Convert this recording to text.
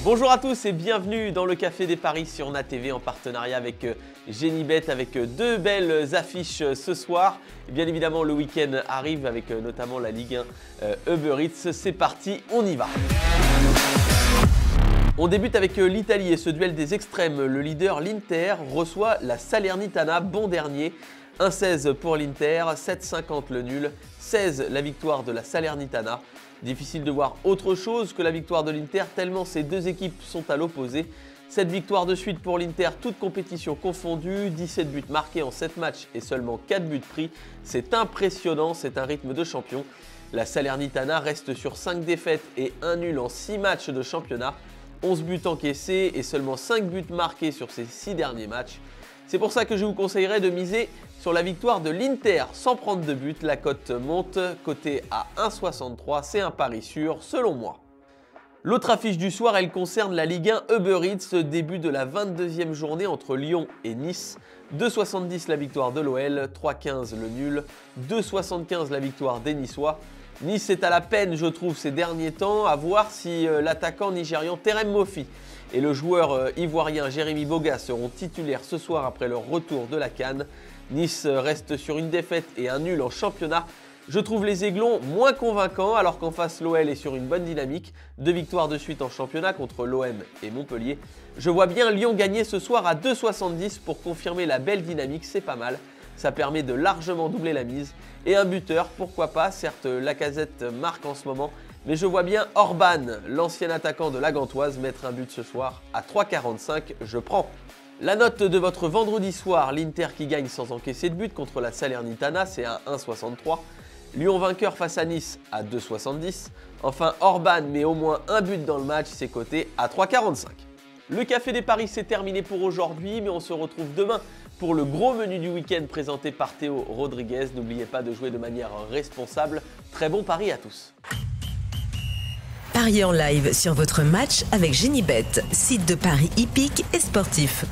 Bonjour à tous et bienvenue dans le Café des Paris sur NATV en partenariat avec Genibet avec deux belles affiches ce soir. Et bien évidemment le week-end arrive avec notamment la Ligue 1 Uber Eats. C'est parti, on y va. On débute avec l'Italie et ce duel des extrêmes. Le leader, l'Inter, reçoit la Salernitana, bon dernier. 1,16 pour l'Inter, 7,50 le nul, 16 la victoire de la Salernitana. Difficile de voir autre chose que la victoire de l'Inter tellement ces deux équipes sont à l'opposé. 7 victoires de suite pour l'Inter, toutes compétitions confondues, 17 buts marqués en 7 matchs et seulement 4 buts pris. C'est impressionnant, c'est un rythme de champion. La Salernitana reste sur 5 défaites et 1 nul en 6 matchs de championnat. 11 buts encaissés et seulement 5 buts marqués sur ces 6 derniers matchs. C'est pour ça que je vous conseillerais de miser sur la victoire de l'Inter sans prendre de but. La cote monte, cotée à 1,63, c'est un pari sûr selon moi. L'autre affiche du soir, elle concerne la Ligue 1 Uber Eats, début de la 22e journée entre Lyon et Nice. 2,70 la victoire de l'OL, 3,15 le nul, 2,75 la victoire des Niçois. Nice est à la peine, je trouve, ces derniers temps, à voir si l'attaquant nigérian Terem Moffi et le joueur ivoirien Jérémy Boga seront titulaires ce soir après leur retour de la CAN. Nice reste sur une défaite et un nul en championnat. Je trouve les Aiglons moins convaincants alors qu'en face l'OL est sur une bonne dynamique. 2 victoires de suite en championnat contre l'OM et Montpellier. Je vois bien Lyon gagner ce soir à 2,70 pour confirmer la belle dynamique, c'est pas mal. Ça permet de largement doubler la mise. Et un buteur, pourquoi pas, certes Lacazette marque en ce moment, mais je vois bien Orban, l'ancien attaquant de la Gantoise, mettre un but ce soir à 3,45, je prends. La note de votre vendredi soir, l'Inter qui gagne sans encaisser de but contre la Salernitana, c'est à 1,63. Lyon vainqueur face à Nice à 2,70. Enfin Orban met au moins un but dans le match, c'est coté à 3,45. Le Café des Paris c'est terminé pour aujourd'hui, mais on se retrouve demain pour le gros menu du week-end présenté par Théo Rodriguez. N'oubliez pas de jouer de manière responsable. Très bon pari à tous. Pariez en live sur votre match avec Genibet, site de paris hippique et sportif.